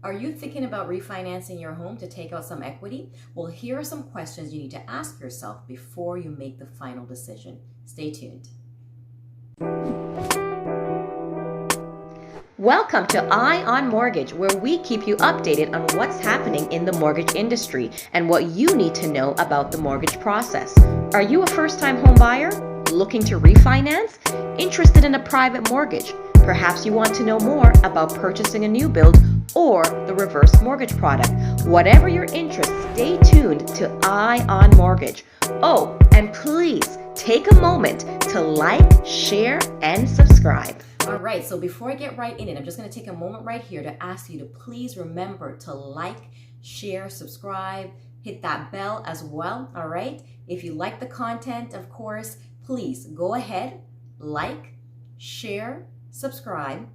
Are you thinking about refinancing your home to take out some equity? Well, here are some questions you need to ask yourself before you make the final decision. Stay tuned. Welcome to Eye on Mortgage, where we keep you updated on what's happening in the mortgage industry and what you need to know about the mortgage process. Are you a first-time home buyer? Looking to refinance? Interested in a private mortgage? Perhaps you want to know more about purchasing a new build or the reverse mortgage product. Whatever your interest, stay tuned to Eye on Mortgage. Oh, and please take a moment to like, share, and subscribe. All right, so before I get right in it, I'm just going to take a moment right here to ask you to please remember to like, share, subscribe, hit that bell as well, all right? If you like the content, of course, please go ahead, like, share, subscribe,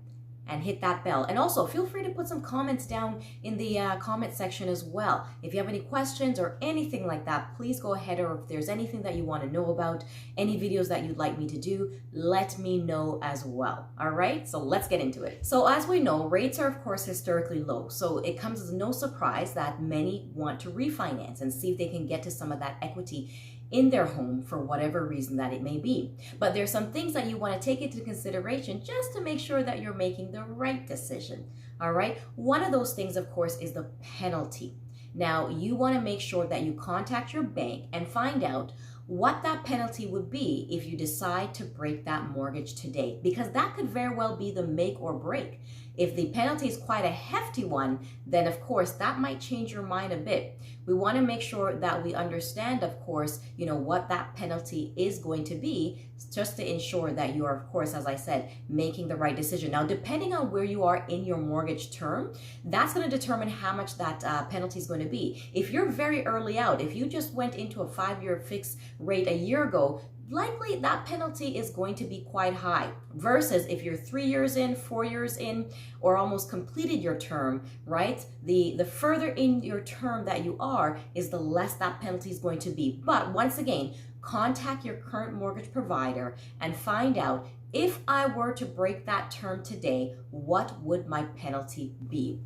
and hit that bell. And also feel free to put some comments down in the comment section as well. If you have any questions or anything like that, please go ahead, or if there's anything that you want to know about, any videos that you'd like me to do, let me know as well. All right, so let's get into it. So as we know, rates are of course historically low. So it comes as no surprise that many want to refinance and see if they can get to some of that equity in their home for whatever reason that it may be. But there's some things that you want to take into consideration just to make sure that you're making the right decision. All right. One of those things, of course, is the penalty. Now, you want to make sure that you contact your bank and find out what that penalty would be if you decide to break that mortgage today, because that could very well be the make or break. If the penalty is quite a hefty one, then of course that might change your mind a bit. We want to make sure that we understand, of course, what that penalty is going to be, just to ensure that you are, of course, as I said, making the right decision. Now, depending on where you are in your mortgage term, that's going to determine how much that penalty is going to be. If you're very early out, if you just went into a 5-year fixed rate a year ago, likely that penalty is going to be quite high, versus if you're 3 years in, 4 years in, or almost completed your term, right? The further in your term that you are is the less that penalty is going to be. But once again, contact your current mortgage provider and find out, if I were to break that term today, what would my penalty be?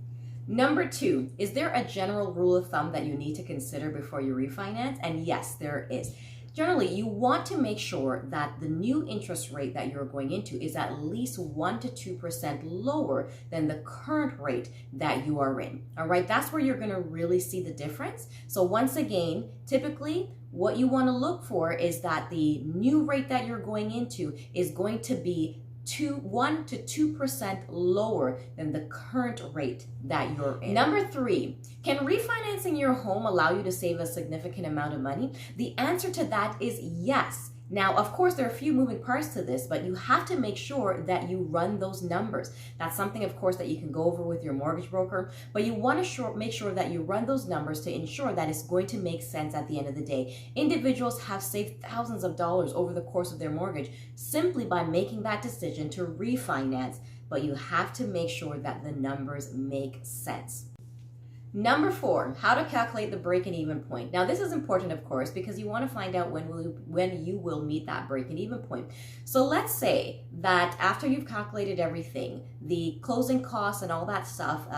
Number 2, is there a general rule of thumb that you need to consider before you refinance? And yes, there is. Generally, you want to make sure that the new interest rate that you're going into is at least 1 to 2% lower than the current rate that you are in. All right, that's where you're going to really see the difference. So once again, typically what you want to look for is that the new rate that you're going into is going to be 1 to 2% lower than the current rate that you're in. Number 3, can refinancing your home allow you to save a significant amount of money? The answer to that is yes. Now, of course, there are a few moving parts to this, but you have to make sure that you run those numbers. That's something, of course, that you can go over with your mortgage broker, but you want to make sure that you run those numbers to ensure that it's going to make sense at the end of the day. Individuals have saved thousands of dollars over the course of their mortgage simply by making that decision to refinance, but you have to make sure that the numbers make sense. Number 4, how to calculate the break-even point. Now, this is important, of course, because you want to find out when you will meet that break-even point. So let's say that after you've calculated everything, the closing costs and all that stuff,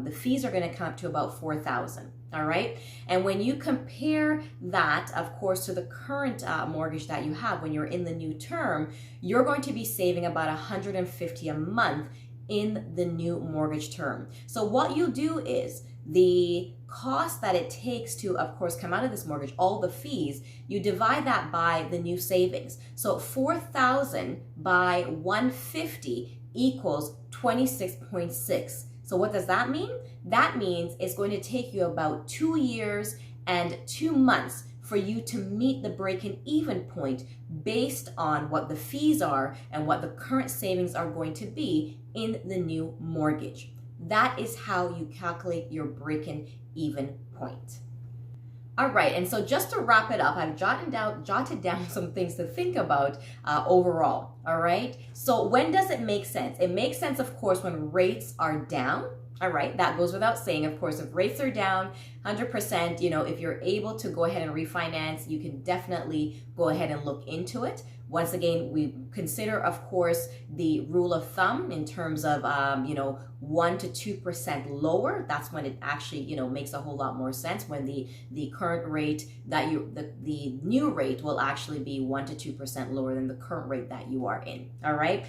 the fees are going to come up to about $4,000. All right. And when you compare that, of course, to the current mortgage that you have when you're in the new term, you're going to be saving about $150 a month in the new mortgage term. So what you do is, the cost that it takes to, of course, come out of this mortgage, all the fees, you divide that by the new savings. So 4,000 by 150 equals 26.6. So what does that mean? That means it's going to take you about 2 years and 2 months for you to meet the break-even point based on what the fees are and what the current savings are going to be in the new mortgage. That is how you calculate your break-even point. All right, and so just to wrap it up, I've jotted down some things to think about overall, all right? So when does it make sense? It makes sense, of course, when rates are down. All right, that goes without saying. Of course, if rates are down 100%, if you're able to go ahead and refinance, you can definitely go ahead and look into it. once again, we consider, of course, the rule of thumb in terms of, 1 to 2% lower. That's when it actually, makes a whole lot more sense, when the current rate that the new rate will actually be 1 to 2% lower than the current rate that you are in. All right.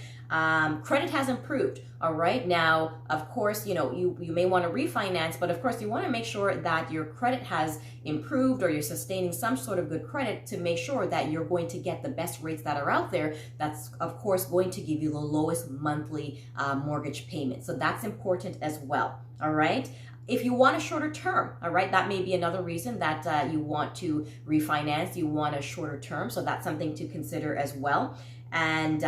Credit has improved. All right. Now, of course, you may want to refinance, but of course you want to make sure that your credit has improved, or you're sustaining some sort of good credit to make sure that you're going to get the best rates that are out there. That's of course going to give you the lowest monthly mortgage payment. So that's important as well. All right. If you want a shorter term, all right, that may be another reason that you want to refinance. You want a shorter term. So that's something to consider as well. And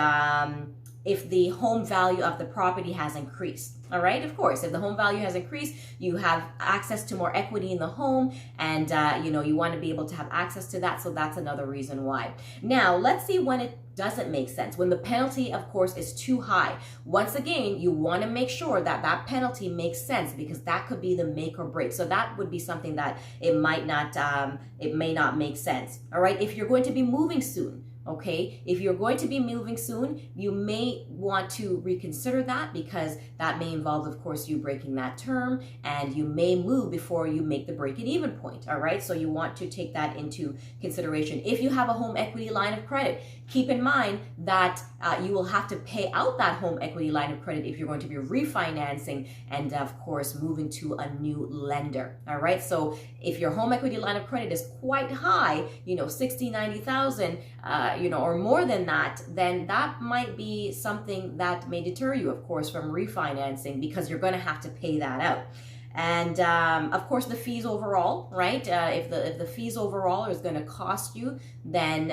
if the home value of the property has increased. All right, of course, if the home value has increased, you have access to more equity in the home, and you want to be able to have access to that. So that's another reason why. Now, let's see when it doesn't make sense, when the penalty, of course, is too high. Once again, you want to make sure that that penalty makes sense, because that could be the make or break. So that would be something that it may not make sense. All right, if you're going to be moving soon. Okay, if you're going to be moving soon, you may want to reconsider that, because that may involve, of course, you breaking that term, and you may move before you make the break-even point. All right, so you want to take that into consideration. If you have a home equity line of credit, keep in mind that you will have to pay out that home equity line of credit if you're going to be refinancing and, of course, moving to a new lender. All right, so if your home equity line of credit is quite high, 60, 90,000, or more than that, then that might be something that may deter you, of course, from refinancing, because you're going to have to pay that out. And of course, the fees overall, right? If the fees overall is going to cost you, then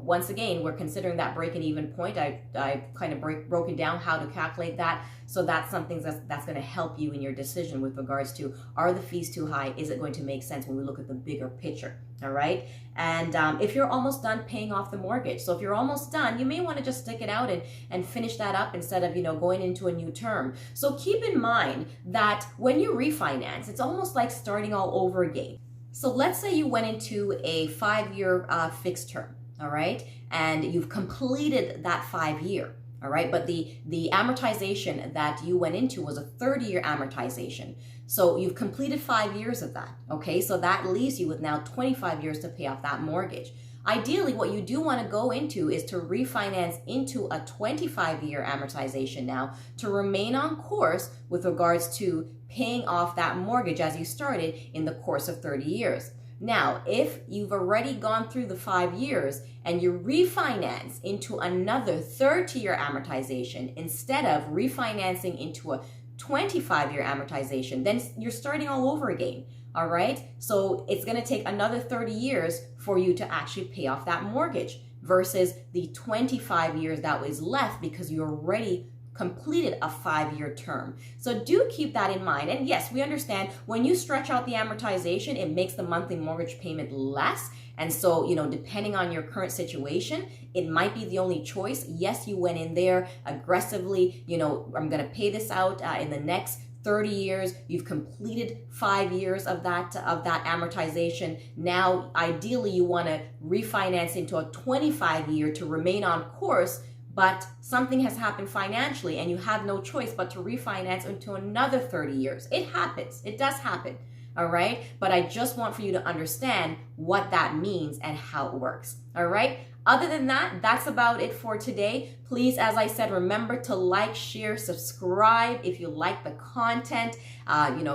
once again, we're considering that break-even point. I kind of broken down how to calculate that. So that's something that's going to help you in your decision with regards to, are the fees too high? Is it going to make sense when we look at the bigger picture? All right. And if you're almost done paying off the mortgage, so if you're almost done, you may want to just stick it out and finish that up instead of, going into a new term. So keep in mind that when you refinance, it's almost like starting all over again. So let's say you went into a 5-year fixed term, all right, and you've completed that 5-year. All right, but the amortization that you went into was a 30-year amortization. So you've completed 5 years of that. Okay, so that leaves you with now 25 years to pay off that mortgage. Ideally, what you do want to go into is to refinance into a 25-year amortization now, to remain on course with regards to paying off that mortgage as you started in the course of 30 years. Now, if you've already gone through the 5 years and you refinance into another 30-year amortization instead of refinancing into a 25-year amortization, then you're starting all over again. All right. So it's going to take another 30 years for you to actually pay off that mortgage versus the 25 years that was left because you already completed a 5-year term. So do keep that in mind. And yes, we understand when you stretch out the amortization, it makes the monthly mortgage payment less. And so, depending on your current situation, it might be the only choice. Yes, you went in there aggressively, I'm going to pay this out in the next 30 years. You've completed 5 years of that amortization. Now, ideally, you want to refinance into a 25-year to remain on course, but something has happened financially and you have no choice but to refinance into another 30 years. It happens. It does happen. All right. But I just want for you to understand what that means and how it works. All right. Other than that, that's about it for today. Please, as I said, remember to like, share, subscribe if you like the content.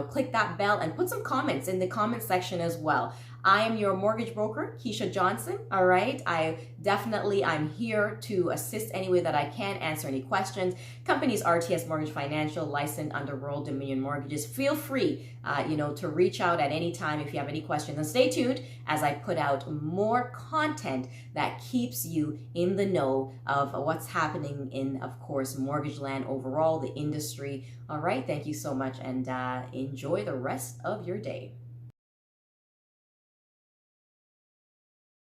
Click that bell and put some comments in the comment section as well. I am your mortgage broker, Keisha Johnson. All right. I'm here to assist any way that I can, answer any questions. Companies RTS Mortgage Financial, licensed under Rural Dominion Mortgages. Feel free, to reach out at any time if you have any questions. And stay tuned as I put out more content that keeps you in the know of what's happening in, of course, mortgage land overall, the industry. All right. Thank you so much, and enjoy the rest of your day.